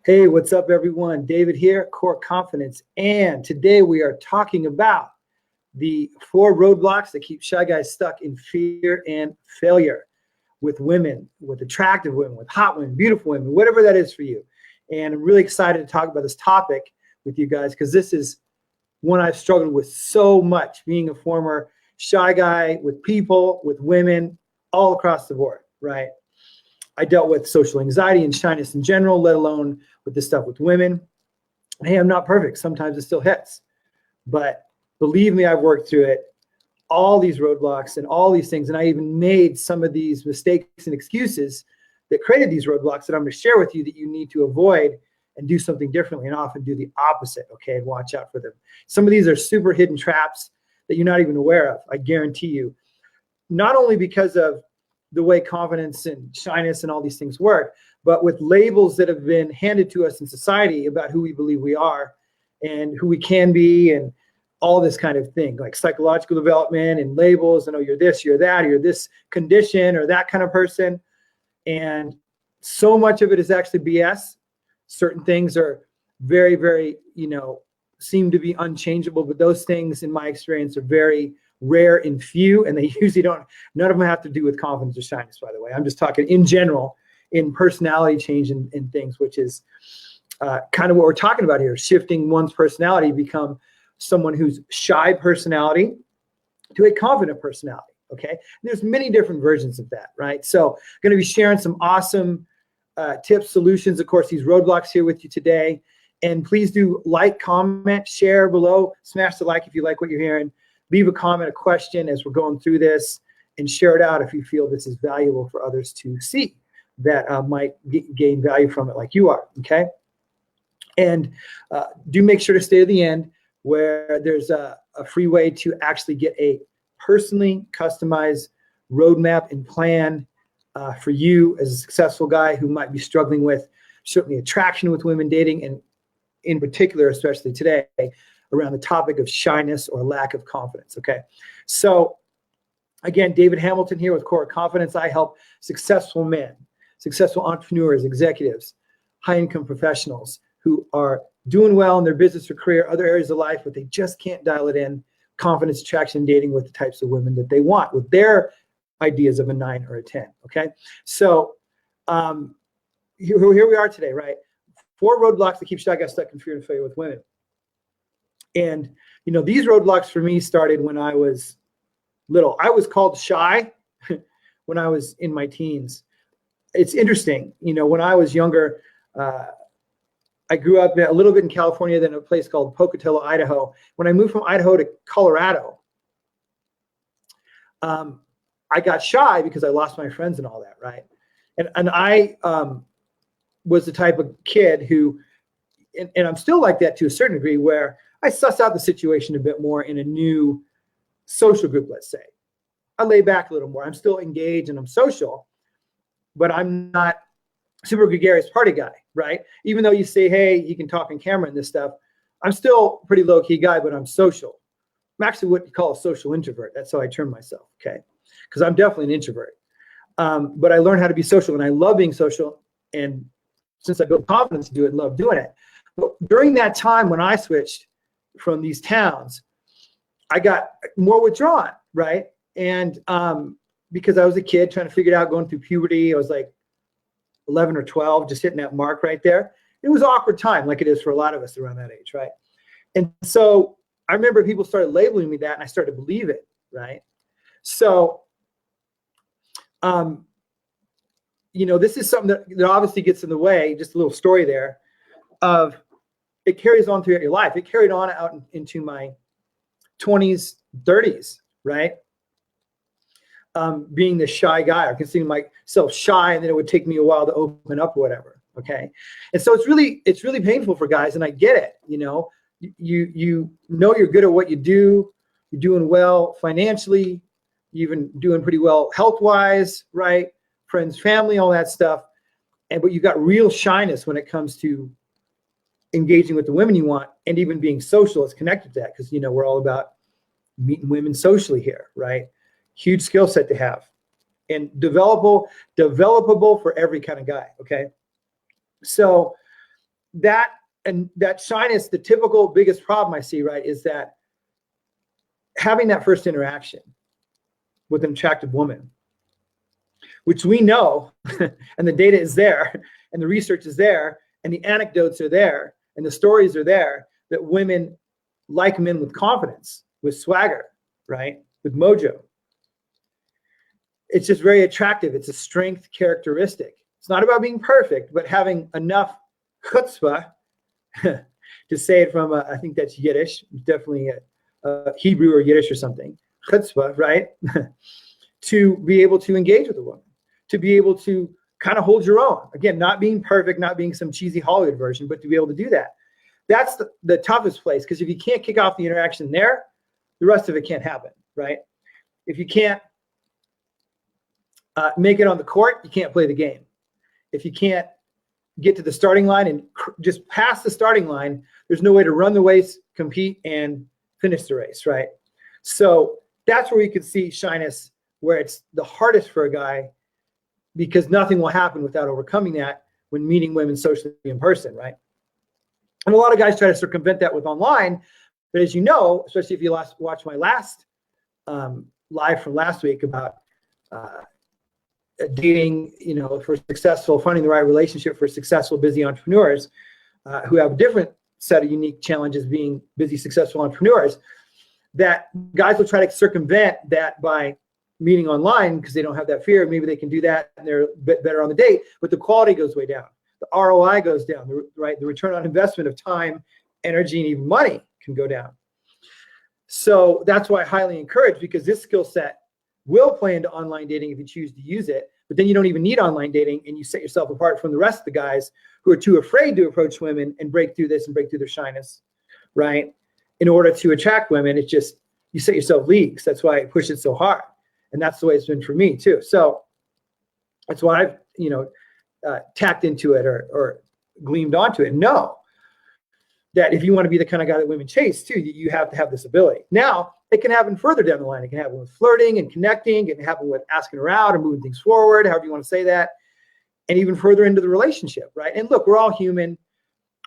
Hey, what's up, everyone? David here, Core Confidence. And today we are talking about the 4 roadblocks that keep shy guys stuck in fear and failure with women, with attractive women, with hot women, beautiful women, whatever that is for you. And I'm really excited to talk about this topic with you guys because this is one I've struggled with so much, being a former shy guy with people, with women, all across the board, right? I dealt with social anxiety and shyness in general, let alone with this stuff with women. Hey, I'm not perfect. Sometimes it still hits. But believe me, I've worked through it, all these roadblocks and all these things. And I even made some of these mistakes and excuses that created these roadblocks that I'm going to share with you that you need to avoid and do something differently, and often do the opposite, okay? And watch out for them. Some of these are super hidden traps that you're not even aware of, I guarantee you. Not only because of the way confidence and shyness and all these things work, but with labels that have been handed to us in society about who we believe we are and who we can be and all this kind of thing, like psychological development and labels, and oh, you're this, you're that, you're this condition or that kind of person. And so much of it is actually BS. Certain things are very, very, seem to be unchangeable, but those things in my experience are very rare and few, and they usually don't, none of them have to do with confidence or shyness, by the way. I'm just talking in general, in personality change and things, which is kind of what we're talking about here, shifting one's personality to become someone who's shy personality to a confident personality, okay? And there's many different versions of that, right? So I'm going to be sharing some awesome tips, solutions, of course, these roadblocks here with you today. And please do like, comment, share below, smash the like if you like what you're hearing. Leave a comment, a question as we're going through this, and share it out if you feel this is valuable for others to see that might gain value from it like you are, okay? And do make sure to stay to the end where there's a free way to actually get a personally customized roadmap and plan for you as a successful guy who might be struggling with certainly attraction with women, dating, and in particular, especially today, around the topic of shyness or lack of confidence, okay? So again, David Hamilton here with Core Confidence. I help successful men, successful entrepreneurs, executives, high-income professionals who are doing well in their business or career, other areas of life, but they just can't dial it in, confidence, attraction, dating with the types of women that they want, with their ideas of a 9 or a 10, okay? So here we are today, right? 4 roadblocks that keep shy guys stuck in fear and failure with women. And, these roadblocks for me started when I was little. I was called shy when I was in my teens. It's interesting, when I was younger, I grew up a little bit in California, then a place called Pocatello, Idaho. When I moved from Idaho to Colorado, I got shy because I lost my friends and all that, right? And I was the type of kid who, and I'm still like that to a certain degree, where I suss out the situation a bit more in a new social group, let's say. I lay back a little more. I'm still engaged and I'm social, but I'm not super gregarious party guy, right? Even though you say, hey, you can talk on camera and this stuff, I'm still a pretty low-key guy, but I'm social. I'm actually what you call a social introvert. That's how I term myself, okay? Because I'm definitely an introvert. But I learned how to be social, and I love being social. And since I built confidence to do it and love doing it. But during that time when I switched from these towns, I got more withdrawn, right? And because I was a kid trying to figure it out, going through puberty, I was like 11 or 12, just hitting that mark right there. It was an awkward time, like it is for a lot of us around that age, right? And so I remember people started labeling me that, and I started to believe it, right? So, this is something that obviously gets in the way, just a little story there, of it carries on throughout your life. It carried on out into my 20s, 30s, right? Being the shy guy, or considering myself shy, and then it would take me a while to open up or whatever, okay? And so it's really painful for guys, and I get it, you know you're good at what you do, you're doing well financially, you're even doing pretty well health-wise, right? Friends, family, all that stuff. But you've got real shyness when it comes to engaging with the women you want, and even being social is connected to that, because we're all about meeting women socially here, right? Huge skill set to have, and developable for every kind of guy, okay? So that shyness, the typical biggest problem I see, right, is that having that first interaction with an attractive woman, which we know, and the data is there, and the research is there, and the anecdotes are there, and the stories are there, that women like men with confidence, with swagger, right, with mojo. It's just very attractive. It's a strength characteristic. It's not about being perfect, but having enough chutzpah, to say it from, I think that's Yiddish, definitely a Hebrew or Yiddish or something, chutzpah, right? To be able to engage with a woman, to be able to kind of hold your own. Again, not being perfect, not being some cheesy Hollywood version, but to be able to do that. That's the toughest place, because if you can't kick off the interaction there, the rest of it can't happen, right? If you can't make it on the court, you can't play the game. If you can't get to the starting line and just pass the starting line, there's no way to run the race, compete, and finish the race, right? So that's where you can see shyness, where it's the hardest for a guy, because nothing will happen without overcoming that when meeting women socially in person, right? And a lot of guys try to circumvent that with online, but as you know, especially if you watch my last live from last week about dating, for successful, finding the right relationship for successful, busy entrepreneurs who have a different set of unique challenges being busy, successful entrepreneurs, that guys will try to circumvent that by meeting online because they don't have that fear. Maybe they can do that and they're a bit better on the date, but the quality goes way down. The ROI goes down, right? The return on investment of time, energy, and even money can go down. So that's why I highly encourage, because this skill set will play into online dating if you choose to use it, but then you don't even need online dating, and you set yourself apart from the rest of the guys who are too afraid to approach women and break through this and break through their shyness, right? In order to attract women, it's just, you set yourself leagues. That's why I push it so hard. And that's the way it's been for me too. So that's why I've, tacked into it or gleamed onto it. Know that if you want to be the kind of guy that women chase too, you have to have this ability. Now, it can happen further down the line. It can happen with flirting and connecting. It can happen with asking around and moving things forward, however you want to say that, and even further into the relationship, right? And look, we're all human.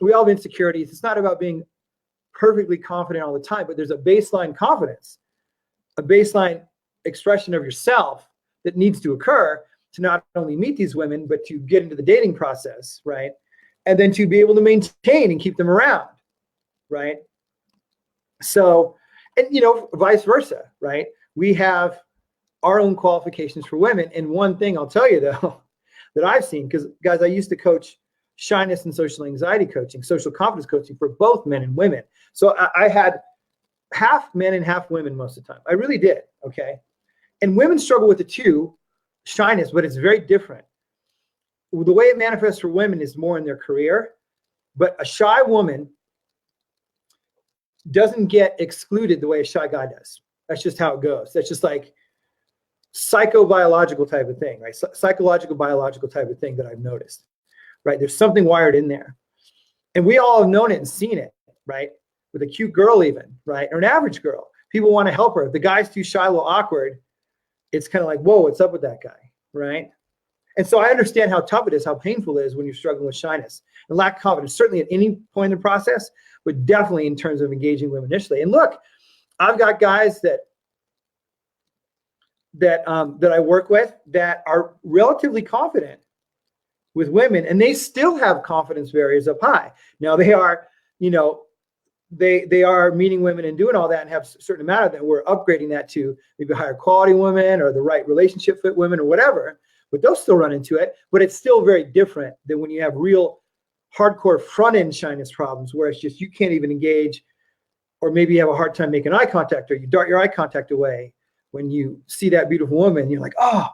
We all have insecurities. It's not about being perfectly confident all the time, but there's a baseline confidence, a baseline expression of yourself that needs to occur to not only meet these women, but to get into the dating process, right? And then to be able to maintain and keep them around, right? So, and vice versa, right? We have our own qualifications for women. And one thing I'll tell you though, that I've seen, because guys, I used to coach shyness and social anxiety coaching, social confidence coaching for both men and women. So I had half men and half women most of the time. I really did, okay? And women struggle with it too, shyness, but it's very different. The way it manifests for women is more in their career, but a shy woman doesn't get excluded the way a shy guy does. That's just how it goes. That's just like psychobiological type of thing, right? Psychological, biological type of thing that I've noticed, right? There's something wired in there. And we all have known it and seen it, right? With a cute girl even, right? Or an average girl. People want to help her. If the guy's too shy, a little awkward, it's kind of like, whoa, what's up with that guy, right? And so I understand how tough it is, how painful it is when you're struggling with shyness and lack of confidence, certainly at any point in the process, but definitely in terms of engaging women initially. And look, I've got guys that I work with that are relatively confident with women, and they still have confidence barriers up high. Now they are, they are meeting women and doing all that and have a certain amount of that. We're upgrading that to maybe higher quality women or the right relationship fit women or whatever, but they'll still run into it. But it's still very different than when you have real hardcore front end shyness problems where it's just, you can't even engage, or maybe you have a hard time making eye contact, or you dart your eye contact away when you see that beautiful woman. You're like, oh,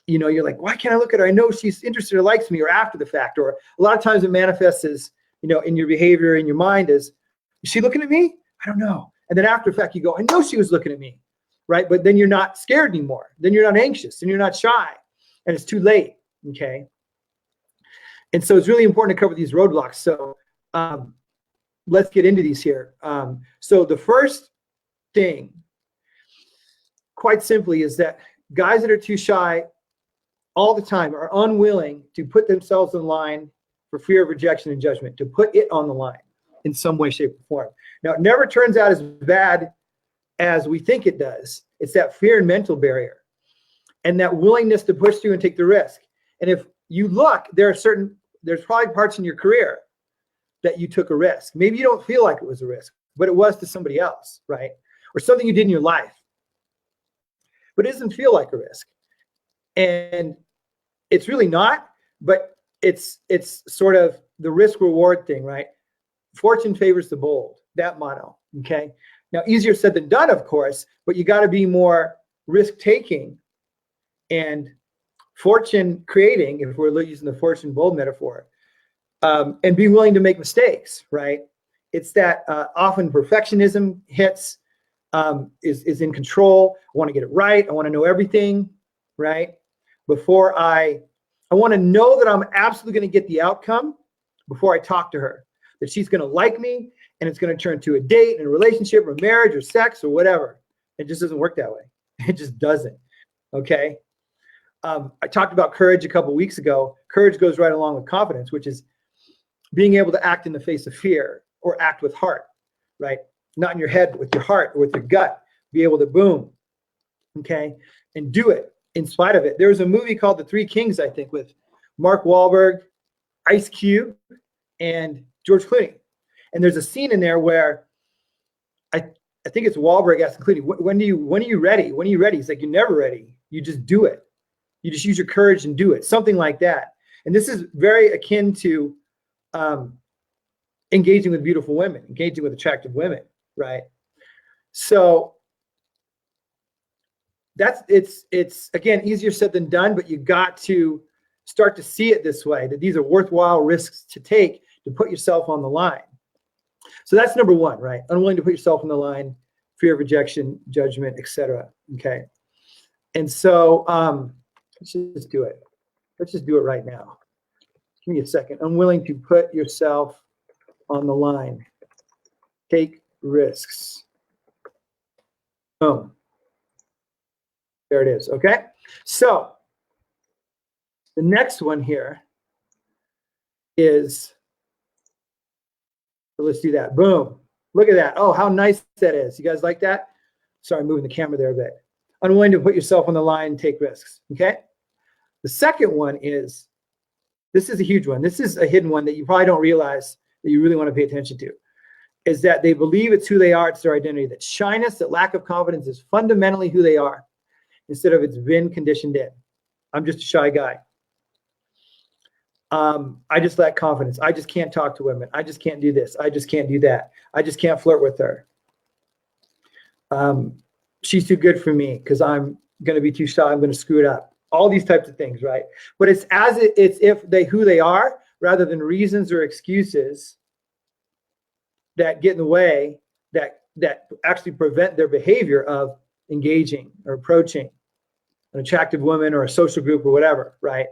you're like, why can't I look at her? I know she's interested or likes me, or after the fact. Or a lot of times it manifests as, in your behavior, in your mind, as, is she looking at me? I don't know. And then after the fact, you go, I know she was looking at me, right? But then you're not scared anymore. Then you're not anxious, and you're not shy, and it's too late, okay? And so it's really important to cover these roadblocks. So let's get into these here. So the first thing, quite simply, is that guys that are too shy all the time are unwilling to put themselves in line for fear of rejection and judgment, to put it on the line in some way, shape, or form. Now, it never turns out as bad as we think it does. It's that fear and mental barrier and that willingness to push through and take the risk. And if you look, there's probably parts in your career that you took a risk. Maybe you don't feel like it was a risk, but it was to somebody else, right? Or something you did in your life, but it doesn't feel like a risk. And it's really not, but it's sort of the risk reward thing, right? Fortune favors the bold, that motto, okay? Now, easier said than done, of course, but you got to be more risk-taking and fortune creating, if we're using the fortune bold metaphor, and be willing to make mistakes, right? It's that often perfectionism hits, is in control. I want to get it right. I want to know everything, right? Before I want to know that I'm absolutely going to get the outcome before I talk to her, that she's going to like me and it's going to turn to a date and a relationship or marriage or sex or whatever. It just doesn't work that way. It just doesn't. Okay. I talked about courage a couple of weeks ago. Courage goes right along with confidence, which is being able to act in the face of fear or act with heart, right? Not in your head, but with your heart or with your gut. Be able to boom, okay, and do it in spite of it. There was a movie called The Three Kings, I think, with Mark Wahlberg, Ice Cube, and George Clooney. And there's a scene in there where I think it's Wahlberg asking Clooney, when are you ready? When are you ready? He's like, you're never ready. You just do it. You just use your courage and do it. Something like that. And this is very akin to engaging with beautiful women, engaging with attractive women, right? So it's again, easier said than done, but you got to start to see it this way, that these are worthwhile risks to take to put yourself on the line. So that's number one, right? Unwilling to put yourself on the line, fear of rejection, judgment, etc. Okay. And so let's just do it. Let's just do it right now. Give me a second. Unwilling to put yourself on the line. Take risks. Boom. There it is. Okay. So the next one here is, so let's do that. Boom. Look at that. Oh, how nice that is. You guys like that? Sorry, I'm moving the camera there a bit. Unwilling to put yourself on the line, take risks. Okay. The second one is, this is a huge one. This is a hidden one that you probably don't realize that you really want to pay attention to, is that they believe it's who they are. It's their identity. That shyness, that lack of confidence is fundamentally who they are instead of it's been conditioned in. I'm just a shy guy. I just lack confidence. I just can't talk to women. I just can't do this. I just can't do that. I just can't flirt with her. She's too good for me because I'm going to be too shy. I'm going to screw it up. All these types of things, right? But it's who they are rather than reasons or excuses that get in the way, that actually prevent their behavior of engaging or approaching an attractive woman or a social group or whatever, right?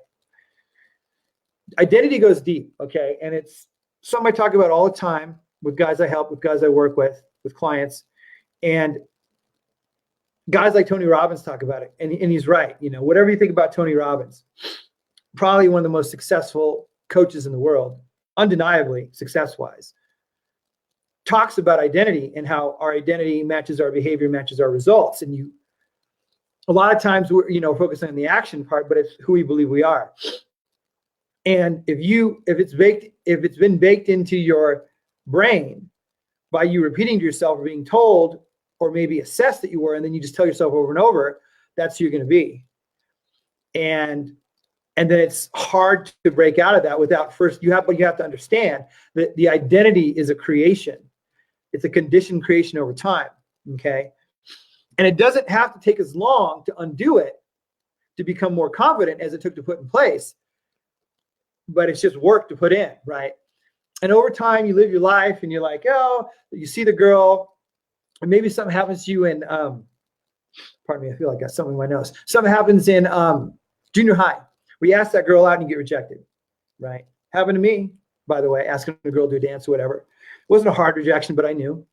Identity goes deep, okay? And it's something I talk about all the time with guys I help, with guys I work with clients. And guys like Tony Robbins talk about it. And he's right. You know, whatever you think about Tony Robbins, probably one of the most successful coaches in the world, undeniably success-wise, talks about identity and how our identity matches our behavior, matches our results. And a lot of times we're, focusing on the action part, but it's who we believe we are. And if it's been baked into your brain by you repeating to yourself or being told or maybe assessed that you were, and then you just tell yourself over and over, that's who you're going to be. And then it's hard to break out of that without first, you have to understand that the identity is a creation. It's a conditioned creation over time. Okay. And it doesn't have to take as long to undo it to become more confident as it took to put in place. But it's just work to put in, right? And over time, you live your life and you're like, oh, you see the girl, and maybe something happens to you in, pardon me, I feel like I got something in my nose. Something happens in junior high. We ask that girl out and you get rejected, right? Happened to me, by the way, asking a girl to do a dance or whatever. It wasn't a hard rejection, but I knew.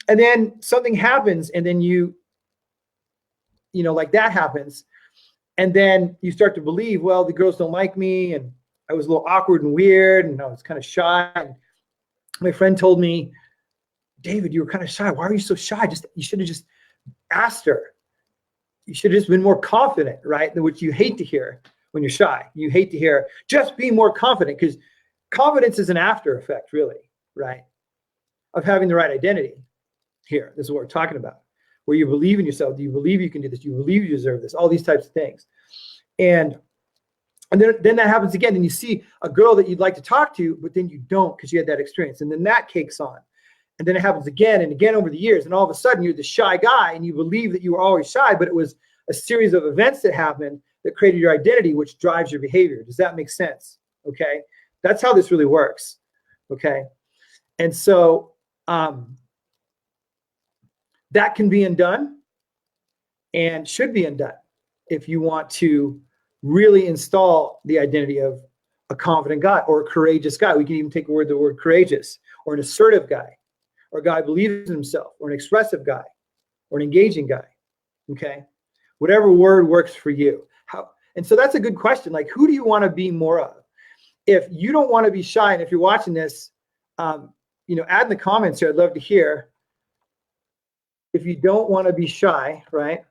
And then something happens, and then like that happens. And then you start to believe, well, the girls don't like me, and I was a little awkward and weird, and I was kind of shy. And my friend told me, David, you were kind of shy. Why are you so shy? You should have just asked her. You should have just been more confident, right? Which you hate to hear when you're shy. You hate to hear, just be more confident, because confidence is an after effect, really, right? Of having the right identity here. This is what we're talking about. Where you believe in yourself. Do you believe you can do this? Do you believe you deserve this? All these types of things. And then that happens again. And you see a girl that you'd like to talk to, but then you don't because you had that experience. And then that cakes on. And then it happens again and again over the years. And all of a sudden you're the shy guy and you believe that you were always shy, but it was a series of events that happened that created your identity, which drives your behavior. Does that make sense? Okay. That's how this really works. Okay. And so that can be undone and should be undone if you want to really install the identity of a confident guy or a courageous guy. We can even take the word courageous, or an assertive guy, or a guy who believes in himself, or an expressive guy, or an engaging guy. Okay. Whatever word works for you. And so that's a good question. Like, who do you want to be more of? If you don't want to be shy, and if you're watching this, add in the comments here. I'd love to hear. If you don't want to be shy, right?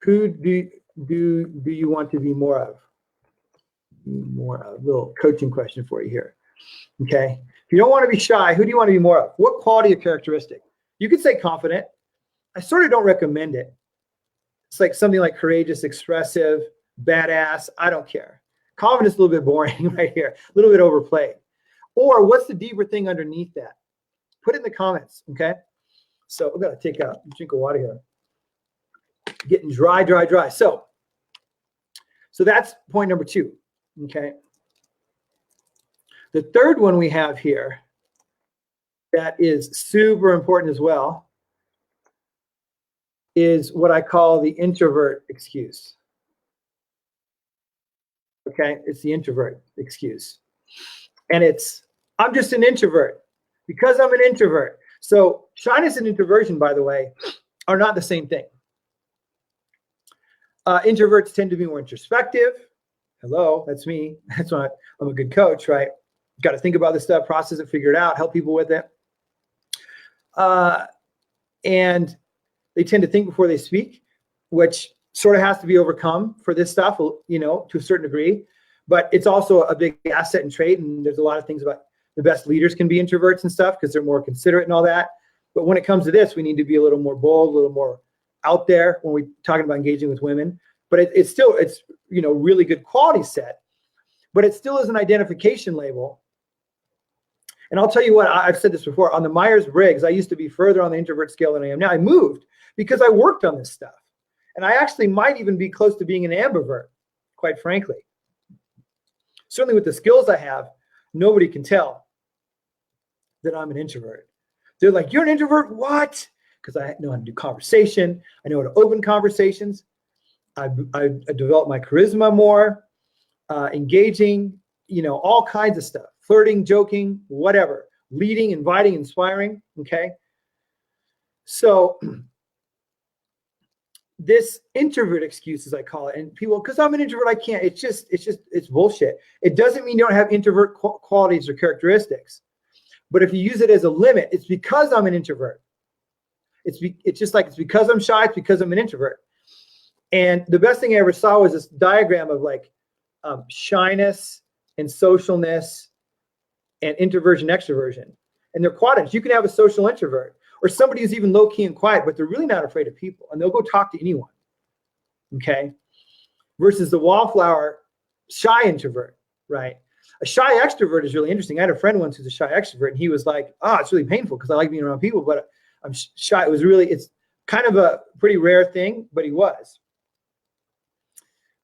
Who do you want to be more of? A little coaching question for you here. Okay. If you don't want to be shy, who do you want to be more of? What quality or characteristic? You could say confident. I sort of don't recommend it. It's like something like courageous, expressive, badass. I don't care. Confidence is a little bit boring right here, a little bit overplayed. Or what's the deeper thing underneath that? Put it in the comments, okay? So I'm going to take a drink of water here. Getting dry. So that's point number 2, okay? The third one we have here that is super important as well is what I call the introvert excuse. Okay, it's the introvert excuse. And it's, I'm just an introvert because I'm an introvert. So shyness and introversion, by the way, are not the same thing. Introverts tend to be more introspective. Hello, that's me. That's why I'm a good coach, right? Got to think about this stuff, process it, figure it out, help people with it. And they tend to think before they speak, which sort of has to be overcome for this stuff, to a certain degree. But it's also a big asset and trait. And there's a lot of things about the best leaders can be introverts and stuff because they're more considerate and all that. But when it comes to this, we need to be a little more bold, a little more out there when we're talking about engaging with women. But it's still really good quality set. But it still is an identification label. And I'll tell you what, I've said this before, on the Myers-Briggs, I used to be further on the introvert scale than I am now. I moved because I worked on this stuff. And I actually might even be close to being an ambivert, quite frankly. Certainly with the skills I have, nobody can tell that I'm an introvert. They're like, you're an introvert? What? Because I know how to do conversation. I know how to open conversations. I developed my charisma more, engaging, all kinds of stuff. Flirting, joking, whatever. Leading, inviting, inspiring, okay? So this introvert excuse, as I call it, and people, because I'm an introvert, I can't. It's bullshit. It doesn't mean you don't have introvert qualities or characteristics. But if you use it as a limit, it's because I'm an introvert. It's just like it's because I'm shy, it's because I'm an introvert. And the best thing I ever saw was this diagram of like shyness and socialness and introversion, extroversion. And they're quadrants. You can have a social introvert or somebody who's even low key and quiet, but they're really not afraid of people and they'll go talk to anyone. Okay. Versus the wallflower shy introvert, right? A shy extrovert is really interesting. I had a friend once who's a shy extrovert and he was like, it's really painful because I like being around people, but I'm shy. It's kind of a pretty rare thing, but he was.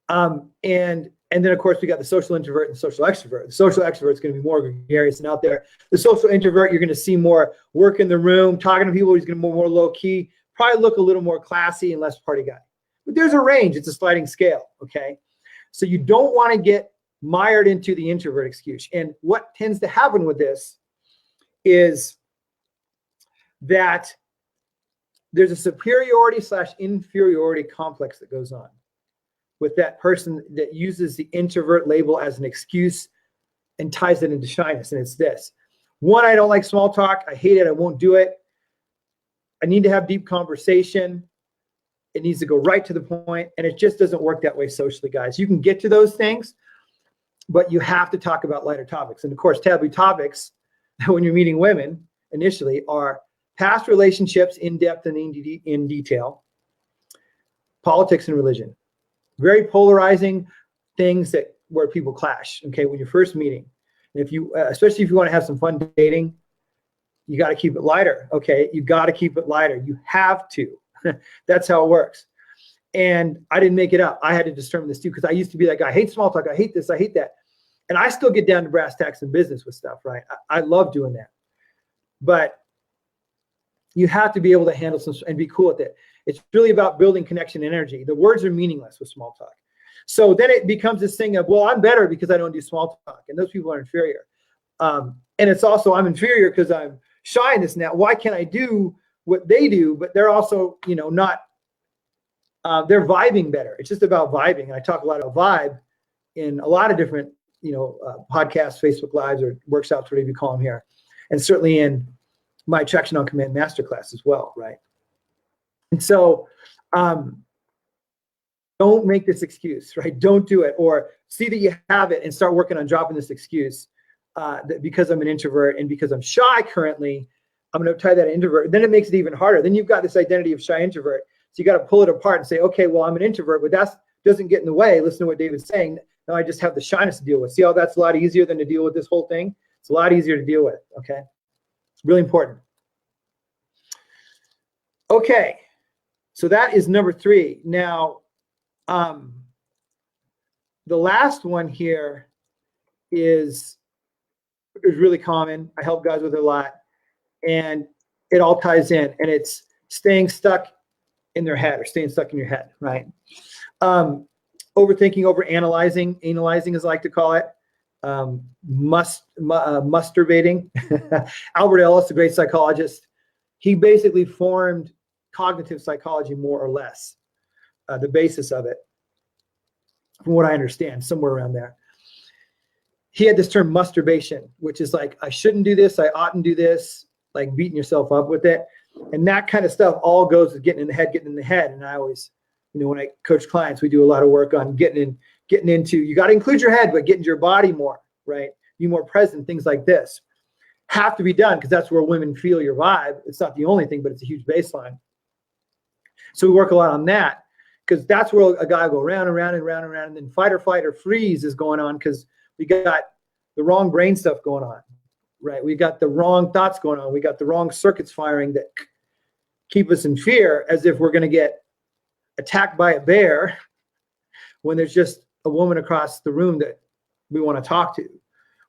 And then, of course, we got the social introvert and the social extrovert. The social extrovert is going to be more gregarious and out there. The social introvert, you're going to see more work in the room, talking to people. He's going to be more low key, probably look a little more classy and less party guy. But there's a range. It's a sliding scale, okay? So you don't want to get mired into the introvert excuse. And what tends to happen with this is that there's a superiority/inferiority complex that goes on. with that person that uses the introvert label as an excuse and ties it into shyness. And it's this: one, I don't like small talk. I hate it. I won't do it. I need to have deep conversation. It needs to go right to the point. And it just doesn't work that way socially, guys. You can get to those things, but you have to talk about lighter topics. And of course, taboo topics when you're meeting women initially are past relationships in depth and in detail, politics and religion. Very polarizing things where people clash, okay, when you're first meeting. And if you, especially if you want to have some fun dating, you got to keep it lighter, okay? You got to keep it lighter. You have to. That's how it works. And I didn't make it up. I had to determine this too, because I used to be that guy. I hate small talk. I hate this. I hate that. And I still get down to brass tacks in business with stuff, right? I love doing that. But you have to be able to handle some and be cool with it. It's really about building connection and energy. The words are meaningless with small talk. So then it becomes this thing of, well, I'm better because I don't do small talk. And those people are inferior. And it's also, I'm inferior because I'm shy in this now. Why can't I do what they do? But they're also, not, they're vibing better. It's just about vibing. And I talk a lot about vibe in a lot of different, podcasts, Facebook Lives, or workshops, whatever you call them here. And certainly in my Attraction on Command Masterclass as well, right? And so don't make this excuse, right? Don't do it. Or see that you have it and start working on dropping this excuse that because I'm an introvert and because I'm shy currently, I'm going to tie that introvert. Then it makes it even harder. Then you've got this identity of shy introvert. So you got to pull it apart and say, okay, well, I'm an introvert, but that doesn't get in the way. Listen to what David's saying. Now I just have the shyness to deal with. See how that's a lot easier than to deal with this whole thing? It's a lot easier to deal with, okay? It's really important. Okay, so that is number 3. Now, the last one here is really common. I help guys with it a lot, and it all ties in, and it's staying stuck in their head or staying stuck in your head, right? Overthinking, analyzing as I like to call it, masturbating. Albert Ellis, a great psychologist, he basically formed cognitive psychology more or less, the basis of it, from what I understand, somewhere around there. He had this term masturbation, which is like, I shouldn't do this, I oughtn't do this, like beating yourself up with it. And that kind of stuff all goes with getting in the head. And I always, when I coach clients, we do a lot of work on getting into, you got to include your head, but get into your body more, right? Be more present, things like this have to be done because that's where women feel your vibe. It's not the only thing, but it's a huge baseline. So we work a lot on that because that's where a guy will go round and round and round and round, and then fight or flight or freeze is going on because we got the wrong brain stuff going on, right? We got the wrong thoughts going on. We got the wrong circuits firing that keep us in fear, as if we're going to get attacked by a bear when there's just a woman across the room that we want to talk to,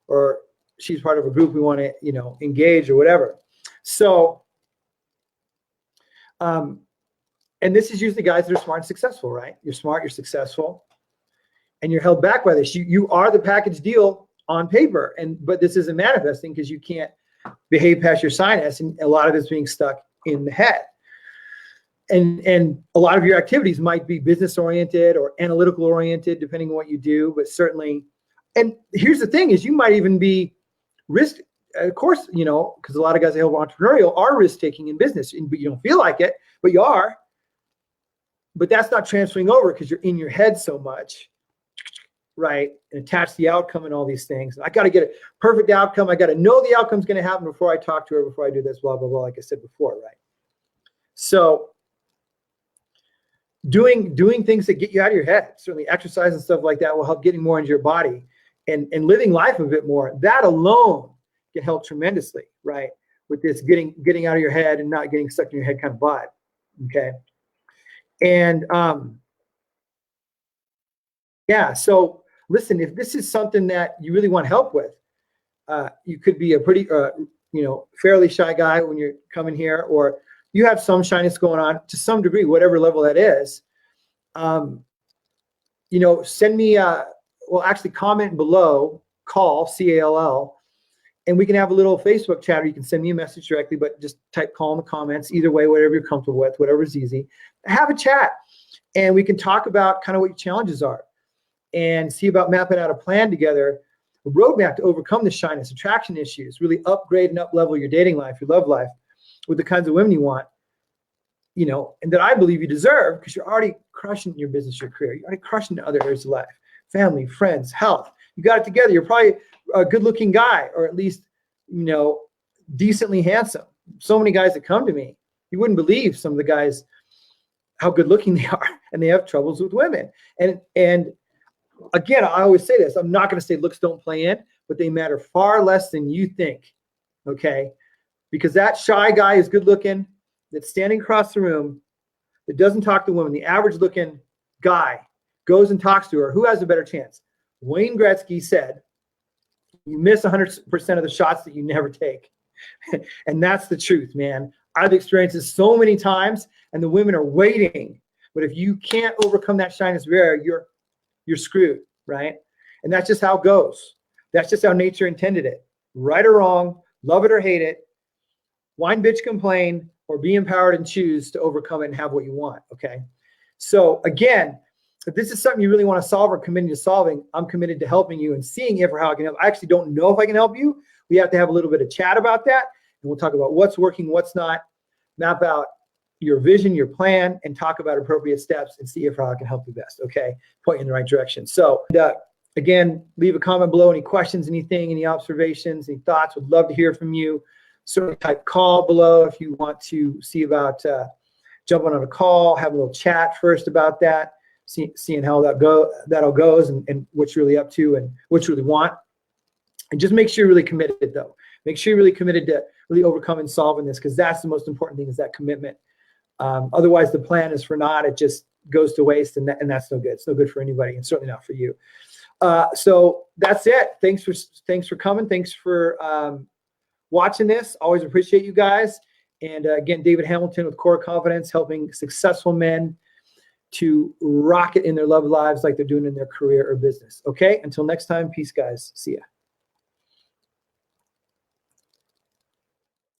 or she's part of a group we want to, engage or whatever. So, and this is usually guys that are smart and successful, right? You're smart, you're successful, and you're held back by this. You are the package deal on paper, but this isn't manifesting because you can't behave past your sinus, and a lot of it's being stuck in the head. And a lot of your activities might be business oriented or analytical oriented, depending on what you do, but certainly, and here's the thing is you might even be risk, of course, because a lot of guys that help entrepreneurial are risk taking in business, but you don't feel like it, but you are. But that's not transferring over because you're in your head so much, right? And attach the outcome and all these things. And I got to get a perfect outcome. I got to know the outcome's going to happen before I talk to her, before I do this, blah, blah, blah, like I said before, right? So doing things that get you out of your head, certainly exercise and stuff like that will help getting more into your body and living life a bit more. That alone can help tremendously, right? With this getting out of your head and not getting stuck in your head kind of vibe, okay? And yeah, so listen, if this is something that you really want help with, you could be a pretty, fairly shy guy when you're coming here, or you have some shyness going on to some degree, whatever level that is. Send me, actually comment below, call, CALL, and we can have a little Facebook chat, or you can send me a message directly, but just type call in the comments. Either way, whatever you're comfortable with, whatever's easy. Have a chat. and we can talk about kind of what your challenges are and see about mapping out a plan together, a roadmap to overcome the shyness, attraction issues, really upgrade and up-level your dating life, your love life with the kinds of women you want, you know, and that I believe you deserve, because you're already crushing your business, your career. You're already crushing the other areas of life, family, friends, health. You got it together. You're probably a good-looking guy, or at least, you know, decently handsome. So many guys that come to me, you wouldn't believe some of the guys, how good-looking they are, and they have troubles with women. And again, I always say this, I'm not going to say looks don't play in, but they matter far less than you think, okay? Because that shy guy is good looking, that's standing across the room, that doesn't talk to women, the average looking guy goes and talks to her, who has a better chance? Wayne Gretzky said, you miss 100% of the shots that you never take. And that's the truth, man. I've experienced this so many times, and the women are waiting. But if you can't overcome that shyness barrier, you're screwed, right? And that's just how it goes. That's just how nature intended it. Right or wrong, love it or hate it, whine, bitch, complain, or be empowered and choose to overcome it and have what you want, okay? So again, if this is something you really want to solve or committed to solving, I'm committed to helping you and seeing if or how I can help. I actually don't know if I can help you. We have to have a little bit of chat about that. And we'll talk about what's working, what's not, map out your vision, your plan, and talk about appropriate steps and see if or how I can help you best, okay? Point you in the right direction. So again, leave a comment below, any questions, anything, any observations, any thoughts. Would love to hear from you. Certainly type call below if you want to see about jumping on a call, have a little chat first about that, seeing how that all goes and what you're really up to and what you really want. And just make sure you're really committed, though. Make sure you're really committed to really overcoming solving this, because that's the most important thing, is that commitment. Otherwise, the plan is for naught. It just goes to waste, and that's no good. It's no good for anybody, and certainly not for you. So that's it. Thanks for coming. Thanks for watching this. Always appreciate you guys. And again, David Hamilton with Core Confidence, helping successful men to rock it in their love lives like they're doing in their career or business. Okay, until next time, peace, guys. See ya.